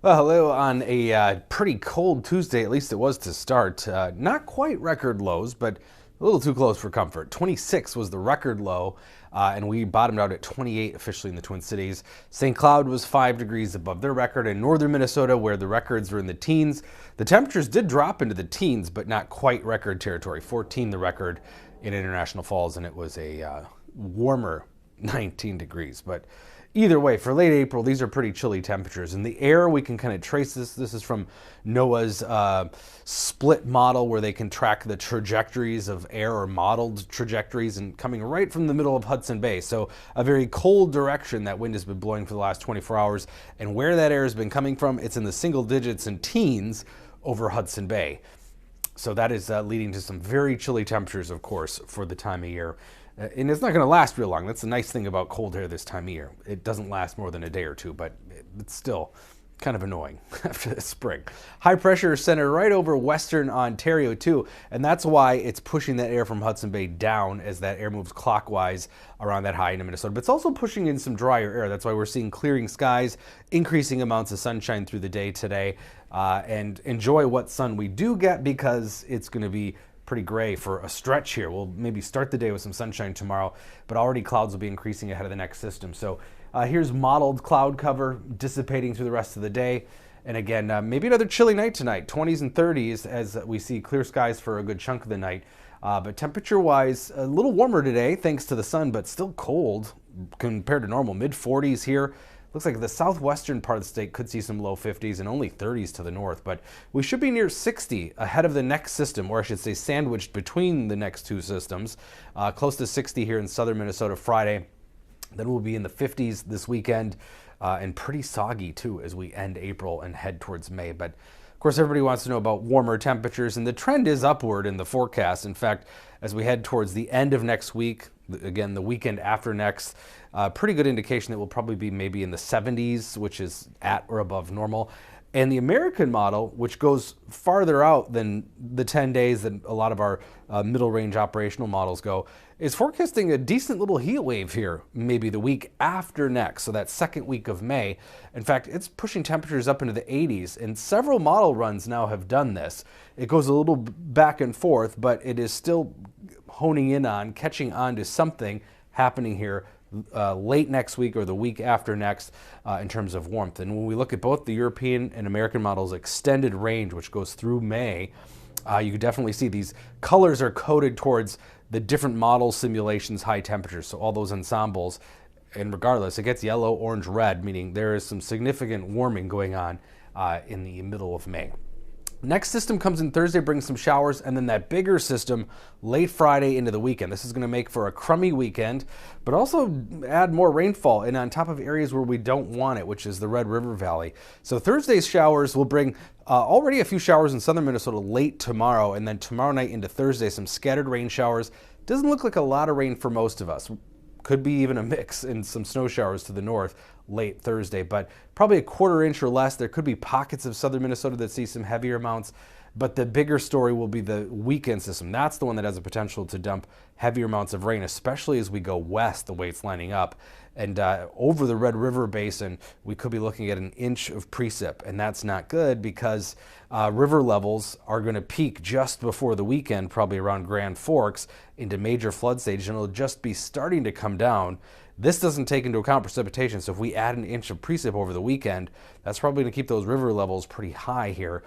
Well, hello on a pretty cold Tuesday, at least it was to start. Not quite record lows, but a little too close for comfort. 26 was the record low, and we bottomed out at 28 officially in the Twin Cities. St. Cloud was 5 degrees above their record. In northern Minnesota, where the records were in the teens, the temperatures did drop into the teens, but not quite record territory. 14 the record in International Falls, and it was a warmer 19 degrees. But either way, for late April, these are pretty chilly temperatures. In the air, we can kind of trace this. This is from NOAA's split model where they can track the trajectories of air or modeled trajectories and coming right from the middle of Hudson Bay. So a very cold direction that wind has been blowing for the last 24 hours. And where that air has been coming from, it's in the single digits and teens over Hudson Bay. So that is leading to some very chilly temperatures, of course, for the time of year. And it's not going to last real long. That's the nice thing about cold air this time of year. It doesn't last more than a day or two, but it's still kind of annoying after the spring. High pressure is centered right over western Ontario too, and that's why it's pushing that air from Hudson Bay down as that air moves clockwise around that high into Minnesota. But it's also pushing in some drier air. That's why we're seeing clearing skies, increasing amounts of sunshine through the day today, and enjoy what sun we do get because it's going to be pretty gray for a stretch here. We'll maybe start the day with some sunshine tomorrow, but already clouds will be increasing ahead of the next system. So here's modeled cloud cover dissipating through the rest of the day. And again, maybe another chilly night tonight, 20s and 30s as we see clear skies for a good chunk of the night. But temperature-wise, a little warmer today thanks to the sun, but still cold compared to normal. Mid-40s here. Looks like the southwestern part of the state could see some low 50s and only 30s to the north, but we should be near 60 ahead of the next system, or I should say sandwiched between the next two systems. Close to 60 here in southern Minnesota Friday. Then we'll be in the 50s this weekend and pretty soggy too as we end April and head towards May. But of course, everybody wants to know about warmer temperatures, and the trend is upward in the forecast. In fact, as we head towards the end of next week, again, the weekend after next, pretty good indication that we'll probably be maybe in the 70s, which is at or above normal. And the American model, which goes farther out than the 10 days that a lot of our middle range operational models go, is forecasting a decent little heat wave here, maybe the week after next, so that second week of May. In fact, it's pushing temperatures up into the 80s, and several model runs now have done this. It goes a little back and forth, but it is still honing in on, catching on to something happening here late next week or the week after next in terms of warmth. And when we look at both the European and American models' extended range, which goes through May, you can definitely see these colors are coded towards the different model simulations high temperatures. So all those ensembles, and regardless, it gets yellow, orange, red, meaning there is some significant warming going on in the middle of May. Next system comes in Thursday, brings some showers, and then that bigger system late Friday into the weekend. This is going to make for a crummy weekend, but also add more rainfall, and on top of areas where we don't want it, which is the Red River Valley. So Thursday's showers will bring already a few showers in southern Minnesota late tomorrow, and then tomorrow night into Thursday, some scattered rain showers. Doesn't look like a lot of rain for most of us. Could be even a mix and some snow showers to the north late Thursday, but probably a quarter inch or less. There could be pockets of southern Minnesota that see some heavier amounts, but the bigger story will be the weekend system. That's the one that has the potential to dump heavier amounts of rain, especially as we go west, the way it's lining up. And over the Red River Basin, we could be looking at an inch of precip, and that's not good because river levels are going to peak just before the weekend, probably around Grand Forks, into major flood stage, and it'll just be starting to come down. This doesn't take into account precipitation, so if we add an inch of precip over the weekend, that's probably going to keep those river levels pretty high here,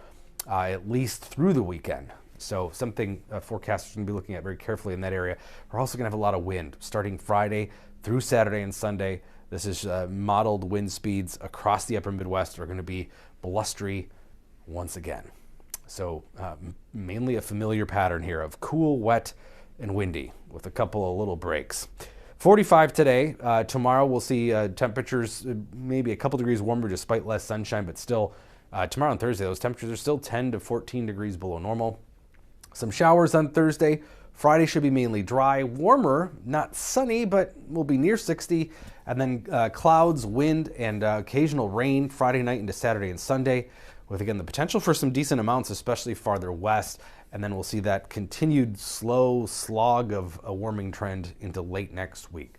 at least through the weekend. So something forecasters are going to be looking at very carefully in that area. We're also going to have a lot of wind starting Friday through Saturday and Sunday. This is modeled wind speeds across the upper Midwest are going to be blustery once again. So mainly a familiar pattern here of cool, wet, and windy with a couple of little breaks. 45 today. Tomorrow we'll see temperatures maybe a couple degrees warmer despite less sunshine, but still tomorrow and Thursday those temperatures are still 10 to 14 degrees below normal. Some showers on Thursday. Friday should be mainly dry, warmer, not sunny, but will be near 60. And then clouds, wind, and occasional rain Friday night into Saturday and Sunday, with again the potential for some decent amounts, especially farther west. And then we'll see that continued slow slog of a warming trend into late next week.